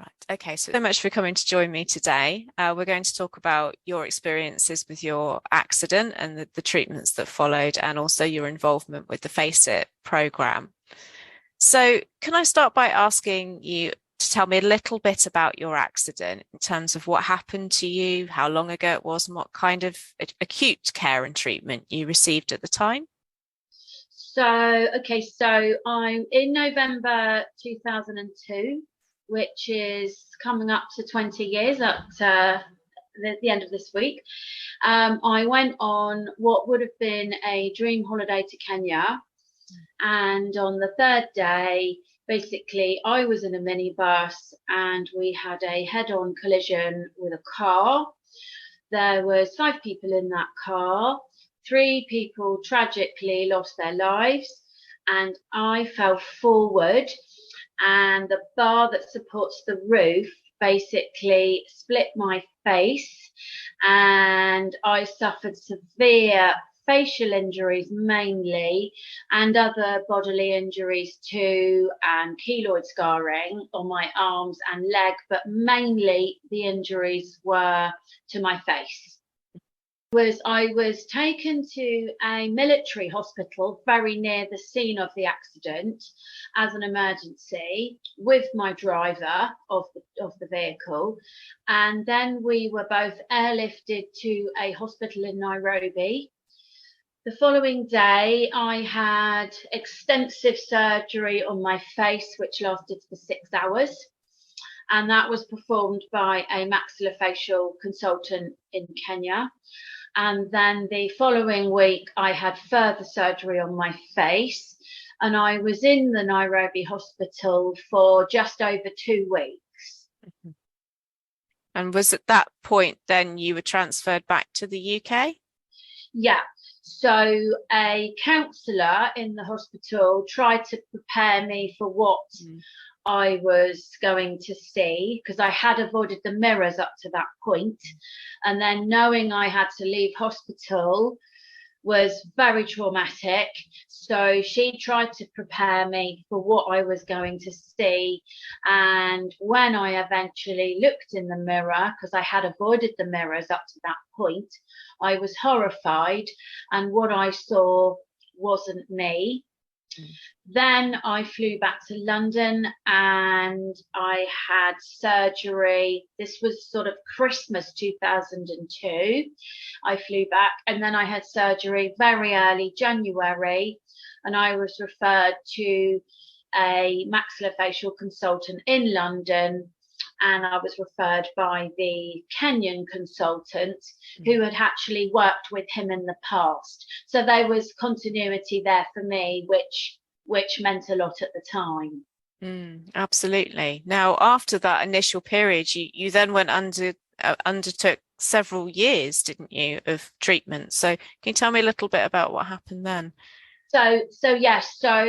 Right. Okay. So much for coming to join me today. We're going to talk about your experiences with your accident and the treatments that followed, and also your involvement with the Face It program. So can I start by asking you to tell me a little bit about your accident in terms of what happened to you, how long ago it was, and what kind of acute care and treatment you received at the time? So I'm in November 2002, which is coming up to 20 years at the end of this week. I went on what would have been a dream holiday to Kenya. And on the third day, basically, I was in a minibus and we had a head-on collision with a car. There was 5 people in that car. 3 people tragically lost their lives, and I fell forward, and the bar that supports the roof basically split my face, and I suffered severe facial injuries mainly, and other bodily injuries too, and keloid scarring on my arms and leg, but mainly the injuries were to my face. I was taken to a military hospital very near the scene of the accident as an emergency with my driver of the vehicle, and then we were both airlifted to a hospital in Nairobi. The following day, I had extensive surgery on my face, which lasted for 6 hours. And that was performed by a maxillofacial consultant in Kenya. And then the following week, I had further surgery on my face. And I was in the Nairobi hospital for just over 2 weeks. And was at that point then you were transferred back to the UK? Yeah. So a counsellor in the hospital tried to prepare me for what I was going to see, because I had avoided the mirrors up to that point. And then knowing I had to leave hospital was very traumatic. So she tried to prepare me for what I was going to see. And when I eventually looked in the mirror, because I had avoided the mirrors up to that point, I was horrified. And what I saw wasn't me. Then I flew back to London and I had surgery. This was sort of Christmas 2002. I flew back and then I had surgery very early January, and I was referred to a maxillofacial consultant in London, and I was referred by the Kenyan consultant who had actually worked with him in the past. So there was continuity there for me, which meant a lot at the time. Absolutely. Now, after that initial period, you then undertook several years, didn't you, of treatment? So can you tell me a little bit about what happened then? So yes, so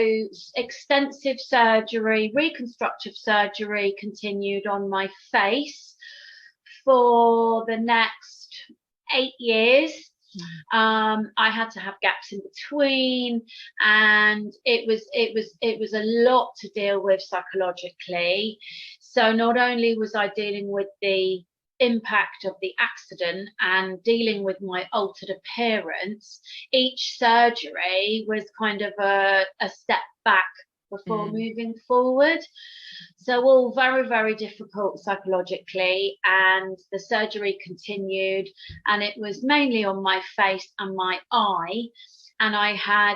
extensive surgery, reconstructive surgery continued on my face for the next 8 years. I had to have gaps in between, and it was a lot to deal with psychologically. So not only was I dealing with the impact of the accident and dealing with my altered appearance, each surgery was kind of a step back before moving forward. So all very, very difficult psychologically, and the surgery continued, and it was mainly on my face and my eye, and I had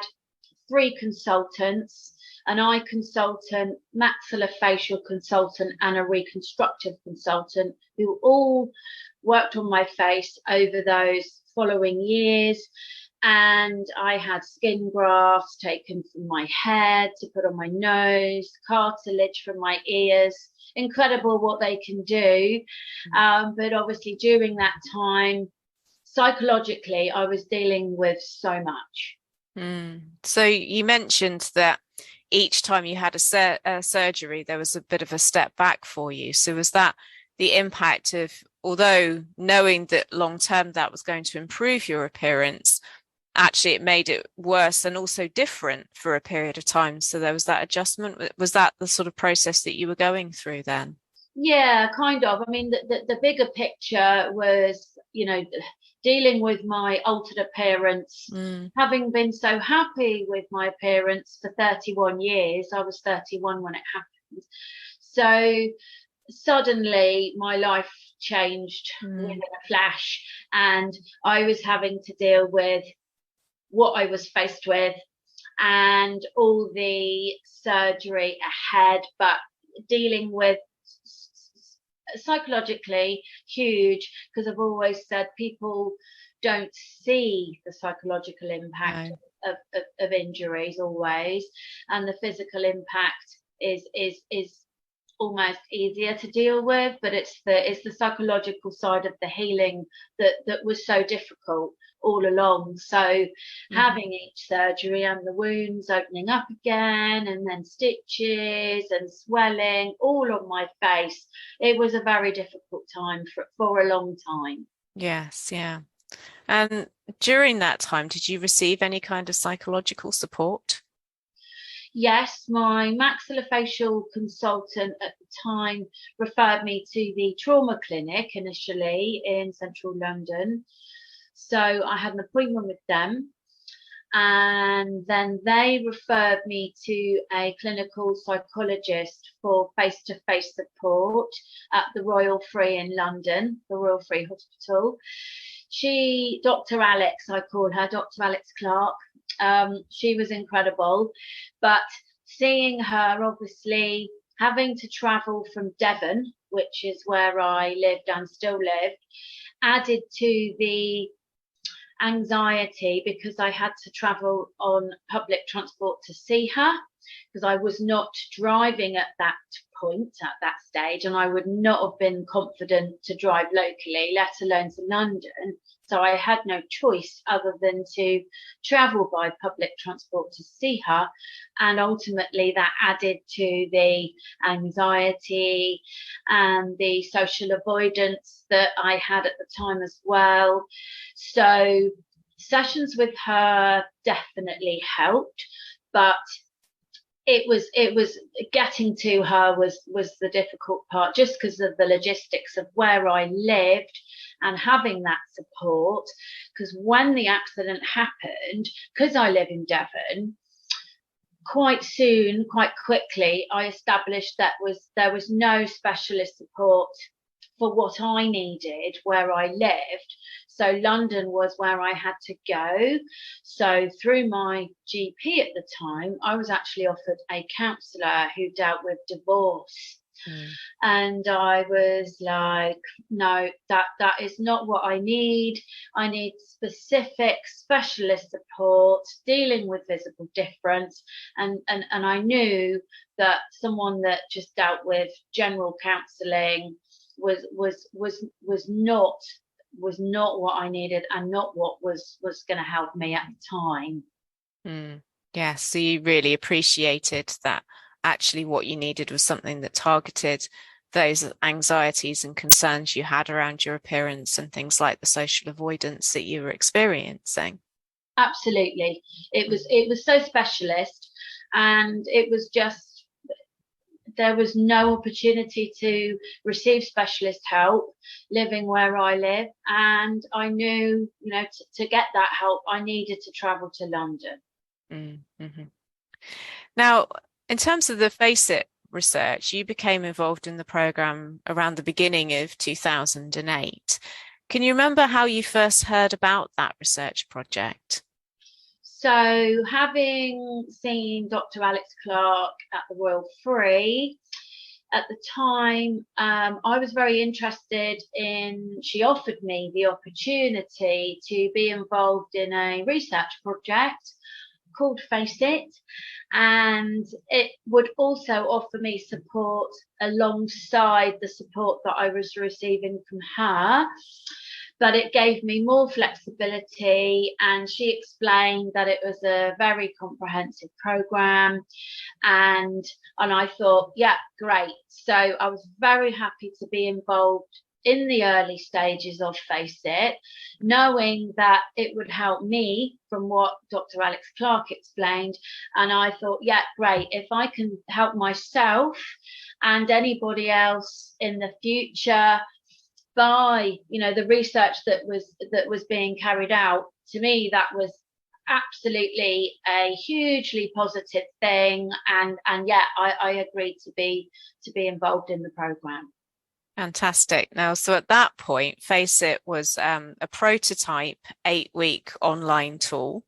3 consultants, an eye consultant, maxillofacial consultant, and a reconstructive consultant, who all worked on my face over those following years. And I had skin grafts taken from my head to put on my nose, cartilage from my ears. Incredible what they can do. But obviously during that time, psychologically, I was dealing with so much. So you mentioned that each time you had a surgery, there was a bit of a step back for you. So was that the impact of, although knowing that long term that was going to improve your appearance, actually it made it worse and also different for a period of time? So there was that adjustment. Was that the sort of process that you were going through then? Yeah, kind of. I mean, the bigger picture was, dealing with my altered appearance, Mm, having been so happy with my appearance for 31 years. I was 31 when it happened. So suddenly my life changed within mm, a flash, and I was having to deal with what I was faced with and all the surgery ahead, but dealing with psychologically huge, because I've always said people don't see the psychological impact no. of injuries always, and the physical impact is almost easier to deal with, but it's the psychological side of the healing that was so difficult all along. So Mhm. having each surgery and the wounds opening up again, and then stitches and swelling all on my face, it was a very difficult time for a long time. Yes, yeah. And during that time, did you receive any kind of psychological support? Yes, my maxillofacial consultant at the time referred me to the trauma clinic initially in central London. So I had an appointment with them, and then they referred me to a clinical psychologist for face-to-face support at the Royal Free in London, the Royal Free Hospital. Dr. Alex, I call her, Dr. Alex Clark. She was incredible, but seeing her, obviously having to travel from Devon, which is where I lived and still lived, added to the anxiety, because I had to travel on public transport to see her, because I was not driving at that point, at that stage, and I would not have been confident to drive locally, let alone to London. So I had no choice other than to travel by public transport to see her. And ultimately, that added to the anxiety and the social avoidance that I had at the time as well. So sessions with her definitely helped, but it was getting to her was the difficult part, just because of the logistics of where I lived and having that support. Because when the accident happened, because I live in Devon, quite soon, quite quickly, I established that there was no specialist support for what I needed where I lived. So London was where I had to go. So through my GP at the time, I was actually offered a counsellor who dealt with divorce. Mm, And I was like, no, that is not what I need. I need specific specialist support dealing with visible difference. And I knew that someone that just dealt with general counselling was not what I needed, and not what was going to help me at the time. mm. Yes, so you really appreciated that actually what you needed was something that targeted those anxieties and concerns you had around your appearance and things like the social avoidance that you were experiencing. Absolutely. It was Mm, it was so specialist, and it was just, there was no opportunity to receive specialist help living where I live, and I knew, to get that help I needed to travel to London. mm, mhm. Now, in terms of the FACEIT research, you became involved in the program around the beginning of 2008. Can you remember how you first heard about that research project? So, having seen Dr. Alex Clark at the Royal Free at the time, I was very interested in. She offered me the opportunity to be involved in a research project called Face It, and it would also offer me support alongside the support that I was receiving from her. But it gave me more flexibility, and she explained that it was a very comprehensive program, and I thought, yeah, great. So I was very happy to be involved in the early stages of Face It, knowing that it would help me from what Dr. Alex Clark explained. And I thought, yeah, great. If I can help myself and anybody else in the future by, the research that was being carried out, to me, that was absolutely a hugely positive thing. And yeah, I agreed to be involved in the program. Fantastic. Now, so at that point, Face It was a prototype 8-week online tool,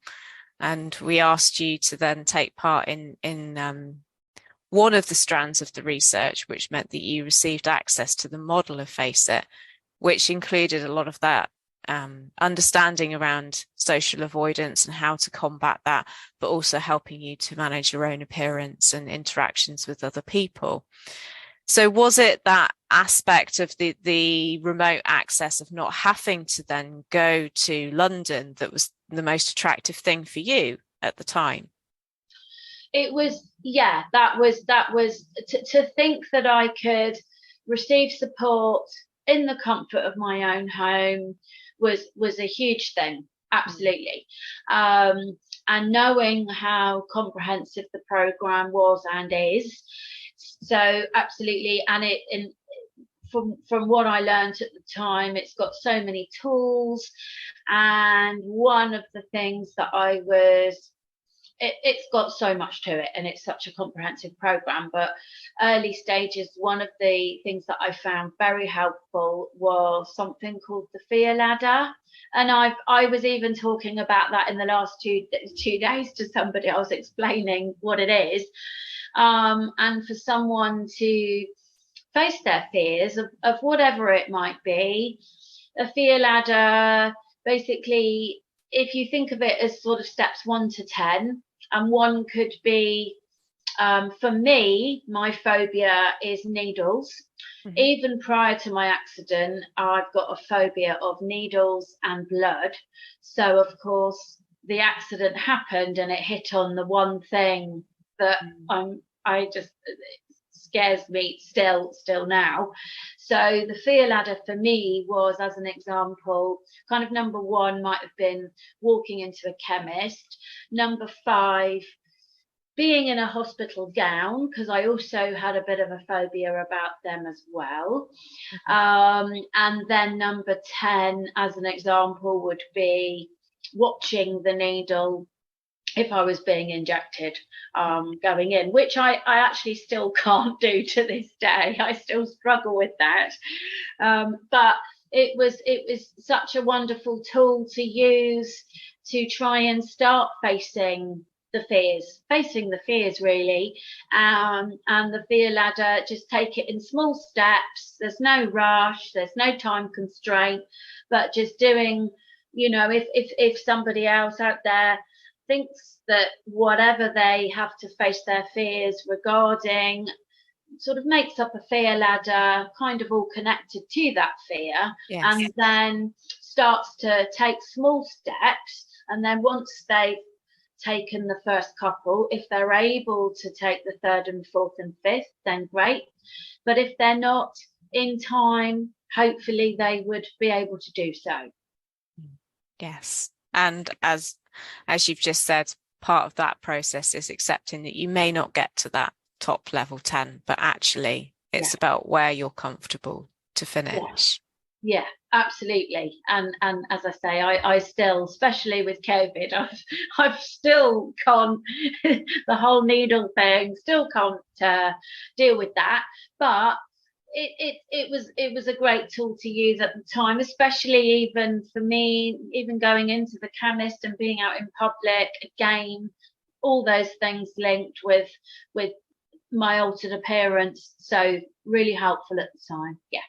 and we asked you to then take part in one of the strands of the research, which meant that you received access to the model of Face It, which included a lot of that understanding around social avoidance and how to combat that, but also helping you to manage your own appearance and interactions with other people. So was it that aspect of the remote access of not having to then go to London that was the most attractive thing for you at the time? It was, yeah, that was to think that I could receive support in the comfort of my own home was a huge thing, absolutely. And knowing how comprehensive the program was and is, so absolutely. And from what I learned at the time, it's got so many tools, and one of the things that it's got so much to it, and it's such a comprehensive program. But early stages, one of the things that I found very helpful was something called the fear ladder. And I was even talking about that in the last two days to somebody. I was explaining what it is, and for someone to face their fears of whatever it might be. A fear ladder, basically, if you think of it as sort of steps 1 to 10, and 1 could be, for me, my phobia is needles. Mm-hmm. Even prior to my accident, I've got a phobia of needles and blood. So, of course, the accident happened and it hit on the one thing that it scares me still now. So the fear ladder for me was, as an example, kind of number 1 might have been walking into a chemist. Number 5, being in a hospital gown, because I also had a bit of a phobia about them as well. And then number 10, as an example, would be watching the needle if I was being injected going in, which I actually still can't do to this day. I still struggle with that. But it was such a wonderful tool to use to try and start facing the fears really. And the fear ladder, just take it in small steps. There's no rush, there's no time constraint, but just doing, if somebody else out there thinks that whatever they have to face their fears regarding sort of makes up a fear ladder, kind of all connected to that fear. Yes. And then starts to take small steps. And then once they've taken the first couple, if they're able to take the 3rd and 4th and 5th, then great. But if they're not in time, hopefully they would be able to do so. Yes. And as you've just said, part of that process is accepting that you may not get to that top level 10, but actually it's about where you're comfortable to finish. Yeah, absolutely. And as I say, I still, especially with COVID, I've still can't the whole needle thing, still can't deal with that. But it was a great tool to use at the time, especially even for me, even going into the chemist and being out in public, again, all those things linked with my altered appearance. So really helpful at the time. Yeah.